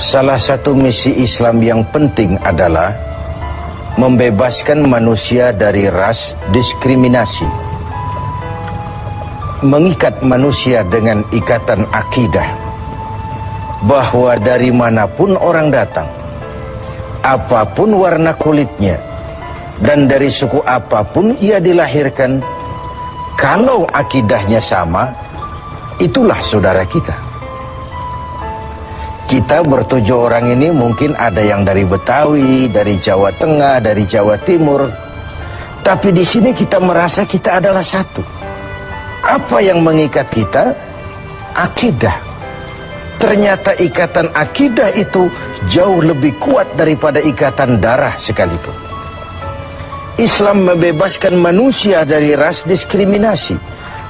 Salah satu misi Islam yang penting adalah membebaskan manusia dari ras diskriminasi, mengikat manusia dengan ikatan akidah bahwa dari manapun orang datang, apapun warna kulitnya, dan dari suku apapun ia dilahirkan, kalau akidahnya sama, itulah saudara kita. Kita bertujuh orang ini mungkin ada yang dari Betawi, dari Jawa Tengah, dari Jawa Timur. Tapi di sini kita merasa kita adalah satu. Apa yang mengikat kita? Akidah. Ternyata ikatan akidah itu jauh lebih kuat daripada ikatan darah sekalipun. Islam membebaskan manusia dari ras diskriminasi.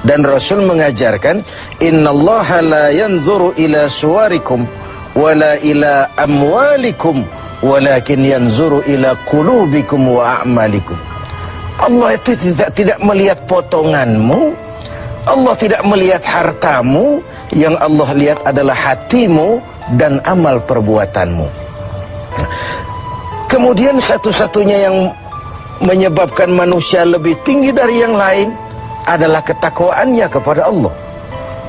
Dan Rasul mengajarkan, innallaha la yanzuru ila suwarikum wala ila amwalikum walakin yanzuru ila qulubikum wa a'malikum. Allah itu tidak melihat potonganmu, Allah tidak melihat hartamu, yang Allah lihat adalah hatimu dan amal perbuatanmu. Kemudian satu-satunya yang menyebabkan manusia lebih tinggi dari yang lain adalah ketakwaannya kepada Allah.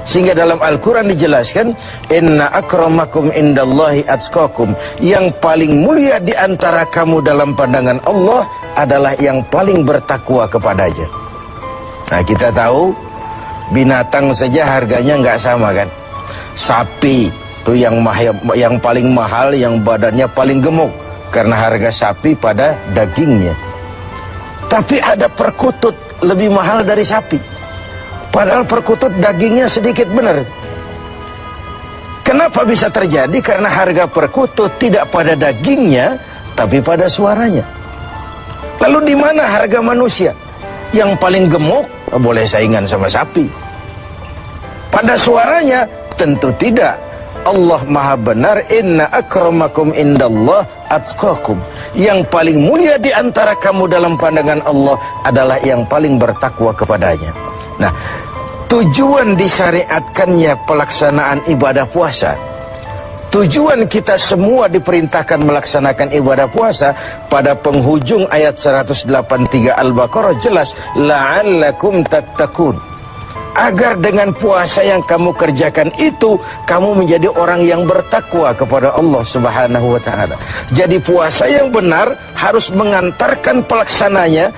Sehingga dalam Al-Quran dijelaskan, inna akramakum indallahi atqakum, yang paling mulia di antara kamu dalam pandangan Allah adalah yang paling bertakwa kepadanya. Nah, kita tahu binatang saja harganya nggak sama kan. Sapi itu yang paling mahal, yang badannya paling gemuk, karena harga sapi pada dagingnya. Tapi ada perkutut lebih mahal dari sapi, padahal perkutut dagingnya sedikit benar. Kenapa bisa terjadi? Karena harga perkutut tidak pada dagingnya, tapi pada suaranya. Lalu di mana harga manusia? Yang paling gemuk boleh saingan sama sapi. Pada suaranya tentu tidak. Allah Maha benar, inna akramakum indallah atqakum. Yang paling mulia di antara kamu dalam pandangan Allah adalah yang paling bertakwa kepadanya. Nah, tujuan disyariatkannya pelaksanaan ibadah puasa, tujuan kita semua diperintahkan melaksanakan ibadah puasa, pada penghujung ayat 183 Al-Baqarah jelas, la'allakum tattaqun, agar dengan puasa yang kamu kerjakan itu kamu menjadi orang yang bertakwa kepada Allah Subhanahu wa ta'ala. Jadi puasa yang benar harus mengantarkan pelaksananya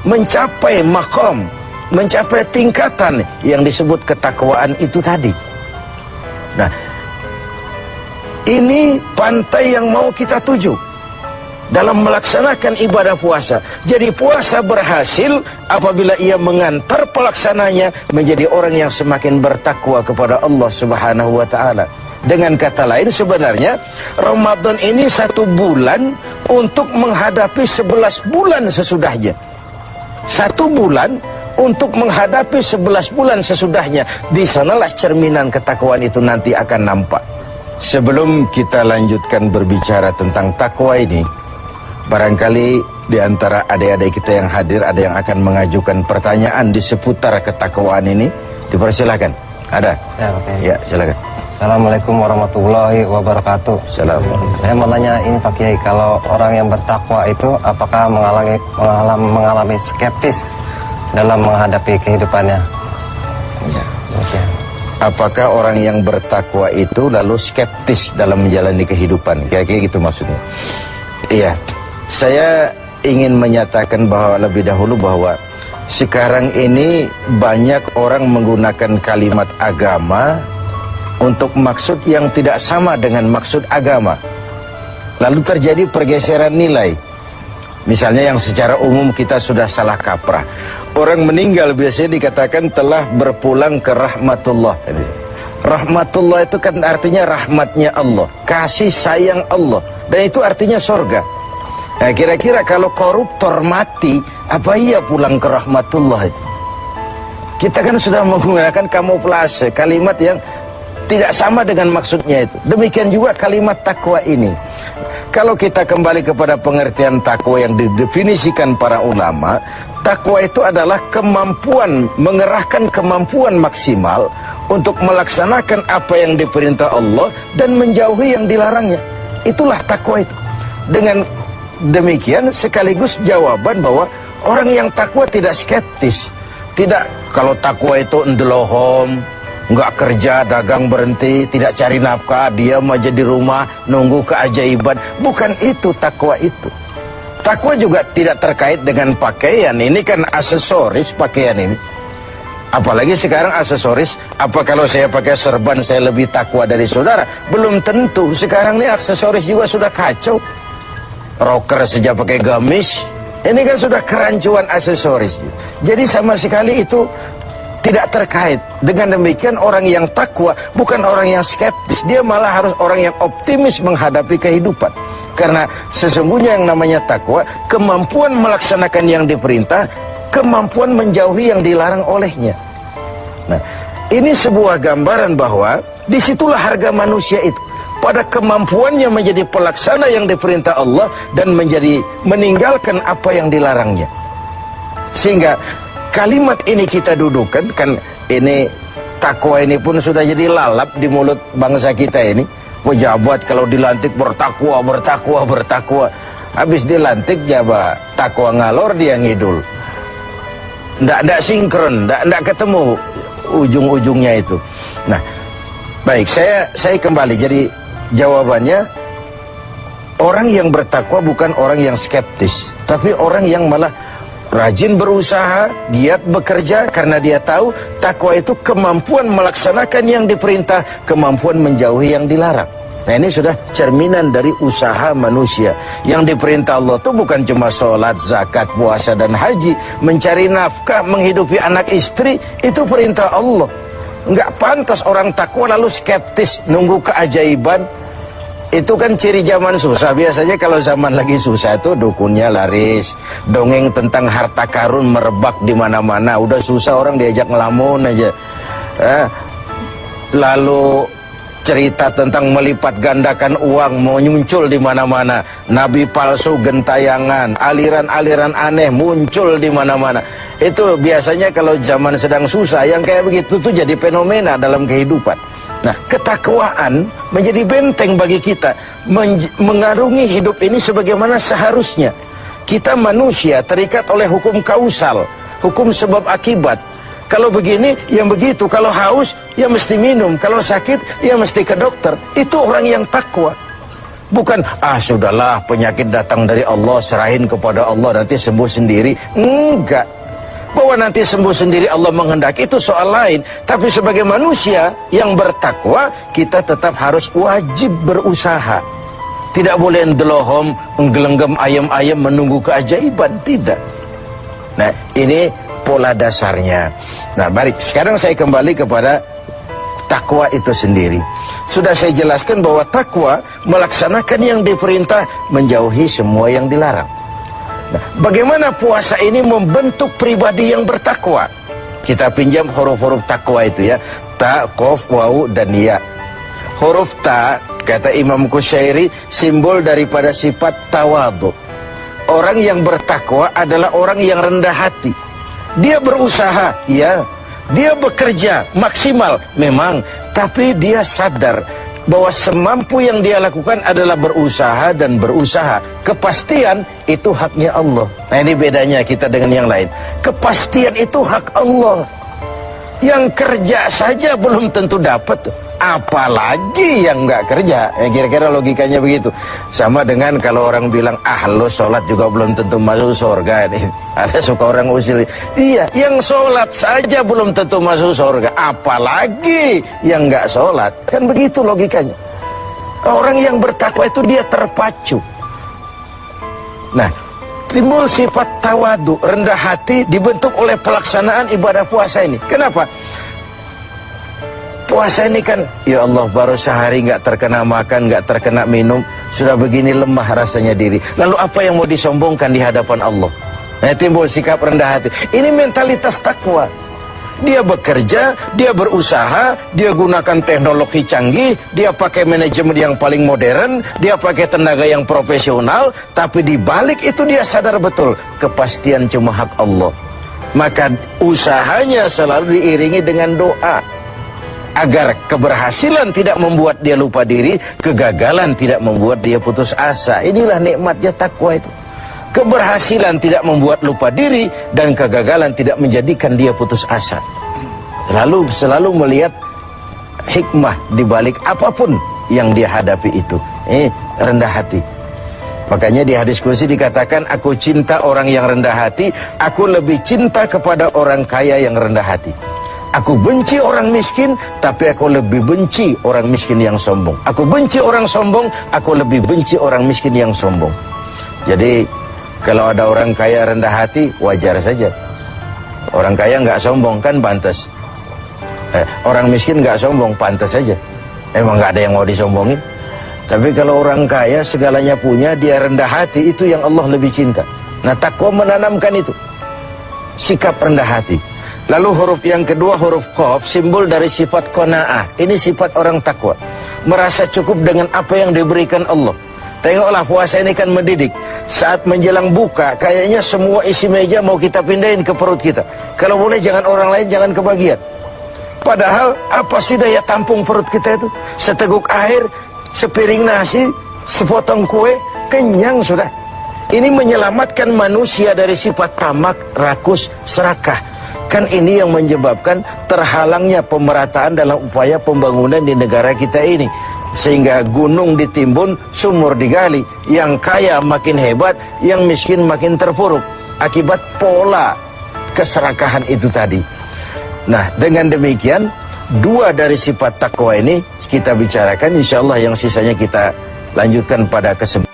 mencapai maqam, mencapai tingkatan yang disebut ketakwaan itu tadi. Nah, ini pantai yang mau kita tuju dalam melaksanakan ibadah puasa. Jadi puasa berhasil apabila ia mengantar pelaksananya menjadi orang yang semakin bertakwa kepada Allah Subhanahu wa ta'ala. Dengan kata lain, sebenarnya Ramadan ini 1 bulan untuk menghadapi 11 bulan sesudahnya. 1 bulan untuk menghadapi 11 bulan sesudahnya. Di sanalah cerminan ketakwaan itu nanti akan nampak. Sebelum kita lanjutkan berbicara tentang takwa ini, barangkali di antara adik-adik kita yang hadir ada yang akan mengajukan pertanyaan di seputar ketakwaan ini. Dipersilakan. Ada? Ya, silakan. Assalamualaikum warahmatullahi wabarakatuh. Assalamualaikum. Saya mau nanya ini Pak Kiai, kalau orang yang bertakwa itu apakah mengalami skeptis dalam menghadapi kehidupannya? Ya. Okay. Apakah orang yang bertakwa itu lalu skeptis dalam menjalani kehidupan? Kira-kira gitu maksudnya. Iya. Saya ingin menyatakan bahwa lebih dahulu bahwa sekarang ini banyak orang menggunakan kalimat agama untuk maksud yang tidak sama dengan maksud agama. Lalu terjadi pergeseran nilai. Misalnya yang secara umum kita sudah salah kaprah. Orang meninggal biasanya dikatakan telah berpulang ke rahmatullah. Rahmatullah itu kan artinya rahmatnya Allah, kasih sayang Allah, dan itu artinya sorga. Nah, kira-kira kalau koruptor mati, apa ia pulang ke rahmatullah itu? Kita kan sudah menggunakan kamuflase, kalimat yang tidak sama dengan maksudnya itu. Demikian juga kalimat takwa ini. Kalau kita kembali kepada pengertian takwa yang didefinisikan para ulama, takwa itu adalah kemampuan, mengerahkan kemampuan maksimal untuk melaksanakan apa yang diperintah Allah dan menjauhi yang dilarangnya. Itulah takwa itu. Dengan demikian sekaligus jawaban bahwa orang yang takwa tidak skeptis. Tidak, kalau takwa itu ndelohom, nggak kerja, dagang berhenti, tidak cari nafkah, diam aja di rumah, nunggu keajaiban. Bukan itu takwa itu. Takwa juga tidak terkait dengan pakaian. Ini kan aksesoris pakaian ini. Apalagi sekarang aksesoris, apa kalau saya pakai serban saya lebih takwa dari saudara? Belum tentu. Sekarang ini aksesoris juga sudah kacau. Rocker saja pakai gamis. Ini kan sudah kerancuan aksesoris. Jadi sama sekali itu tidak terkait. Dengan demikian orang yang takwa bukan orang yang skeptis. Dia malah harus orang yang optimis menghadapi kehidupan. Karena sesungguhnya yang namanya takwa, kemampuan melaksanakan yang diperintah, kemampuan menjauhi yang dilarang olehnya. Nah, ini sebuah gambaran bahwa disitulah harga manusia itu. Pada kemampuannya menjadi pelaksana yang diperintah Allah dan meninggalkan apa yang dilarangnya. Sehingga kalimat ini kita dudukan, kan ini takwa ini pun sudah jadi lalap di mulut bangsa kita ini. Pejabat kalau dilantik bertakwa, bertakwa, bertakwa. Habis dilantik jabat takwa ngalor dia ngidul. Nggak sinkron, nggak ketemu ujung-ujungnya itu. Nah, baik, saya kembali. Jadi jawabannya, orang yang bertakwa bukan orang yang skeptis, tapi orang yang malah rajin berusaha, giat bekerja karena dia tahu takwa itu kemampuan melaksanakan yang diperintah, kemampuan menjauhi yang dilarang. Nah, ini sudah cerminan dari usaha manusia. Yang diperintah Allah itu bukan cuma sholat, zakat, puasa, dan haji. Mencari nafkah, menghidupi anak istri, itu perintah Allah. Nggak pantas orang takwa lalu skeptis, nunggu keajaiban. Itu kan ciri zaman susah. Biasanya kalau zaman lagi susah itu dukunnya laris, dongeng tentang harta karun merebak di mana-mana. Udah susah orang diajak ngelamun aja. Lalu cerita tentang melipat gandakan uang muncul di mana-mana. Nabi palsu gentayangan, aliran-aliran aneh muncul di mana-mana. Itu biasanya kalau zaman sedang susah, yang kayak begitu tuh jadi fenomena dalam kehidupan. Nah, ketakwaan menjadi benteng bagi kita mengarungi hidup ini sebagaimana seharusnya. Kita manusia terikat oleh hukum kausal, hukum sebab akibat. Kalau begini, ya begitu. Kalau haus, ya mesti minum. Kalau sakit, ya mesti ke dokter. Itu orang yang takwa. Bukan, sudahlah penyakit datang dari Allah, serahin kepada Allah, nanti sembuh sendiri. Enggak. Bahwa nanti sembuh sendiri Allah menghendaki itu soal lain. Tapi sebagai manusia yang bertakwa, kita tetap harus wajib berusaha. Tidak boleh ndelohom, menggelenggam ayam-ayam menunggu keajaiban. Tidak. Nah, ini pola dasarnya. Nah, baik. Sekarang saya kembali kepada takwa itu sendiri. Sudah saya jelaskan bahwa takwa melaksanakan yang diperintah, menjauhi semua yang dilarang. Nah, bagaimana puasa ini membentuk pribadi yang bertakwa? Kita pinjam huruf-huruf takwa itu ya. Ta, qaf, waw, dan ya. Huruf ta, kata Imam Qushairi, simbol daripada sifat tawadu. Orang yang bertakwa adalah orang yang rendah hati. Dia berusaha, ya. Dia bekerja maksimal, memang. Tapi dia sadar bahwa semampu yang dia lakukan adalah berusaha dan berusaha. Kepastian itu haknya Allah. Nah, ini bedanya kita dengan yang lain. Kepastian itu hak Allah. Yang kerja saja belum tentu dapat, apalagi yang nggak kerja. Kira-kira logikanya begitu. Sama dengan kalau orang bilang, lo sholat juga belum tentu masuk surga. Ada suka orang usil, iya, yang sholat saja belum tentu masuk surga, apalagi yang nggak sholat. Kan begitu logikanya. Orang yang bertakwa itu dia terpacu. Nah, timbul sifat tawadu, rendah hati, dibentuk oleh pelaksanaan ibadah puasa ini. Kenapa? Puasa ini kan, ya Allah, baru sehari nggak terkena makan, nggak terkena minum, sudah begini lemah rasanya diri. Lalu apa yang mau disombongkan di hadapan Allah? Nah, timbul sikap rendah hati. Ini mentalitas takwa. Dia bekerja, dia berusaha, dia gunakan teknologi canggih, dia pakai manajemen yang paling modern, dia pakai tenaga yang profesional, tapi di balik itu dia sadar betul kepastian cuma hak Allah. Maka usahanya selalu diiringi dengan doa agar keberhasilan tidak membuat dia lupa diri, kegagalan tidak membuat dia putus asa. Inilah nikmatnya takwa itu. Keberhasilan tidak membuat lupa diri dan kegagalan tidak menjadikan dia putus asa. Selalu melihat hikmah di balik apapun yang dia hadapi itu. Rendah hati. Makanya di hadis qudsi dikatakan, aku cinta orang yang rendah hati, aku lebih cinta kepada orang kaya yang rendah hati. Aku benci orang miskin, tapi aku lebih benci orang miskin yang sombong. Aku benci orang sombong, aku lebih benci orang miskin yang sombong. Jadi kalau ada orang kaya rendah hati, wajar saja. Orang kaya nggak sombong kan pantas. Orang miskin nggak sombong, pantas saja. Emang nggak ada yang mau disombongin. Tapi kalau orang kaya segalanya punya, dia rendah hati, itu yang Allah lebih cinta. Nah, takwa menanamkan itu, sikap rendah hati. Lalu huruf yang kedua, huruf qaf, simbol dari sifat qanaah. Ini sifat orang takwa, merasa cukup dengan apa yang diberikan Allah. Tengoklah, puasa ini kan mendidik. Saat menjelang buka, kayaknya semua isi meja mau kita pindahin ke perut kita. Kalau boleh jangan orang lain, jangan kebagian. Padahal apa sih daya tampung perut kita itu? Seteguk air, sepiring nasi, sepotong kue, kenyang sudah. Ini menyelamatkan manusia dari sifat tamak, rakus, serakah. Kan ini yang menyebabkan terhalangnya pemerataan dalam upaya pembangunan di negara kita ini. Sehingga gunung ditimbun, sumur digali, yang kaya makin hebat, yang miskin makin terpuruk, akibat pola keserakahan itu tadi. Nah, dengan demikian, dua dari sifat takwa ini kita bicarakan, insya Allah yang sisanya kita lanjutkan pada kesempatan.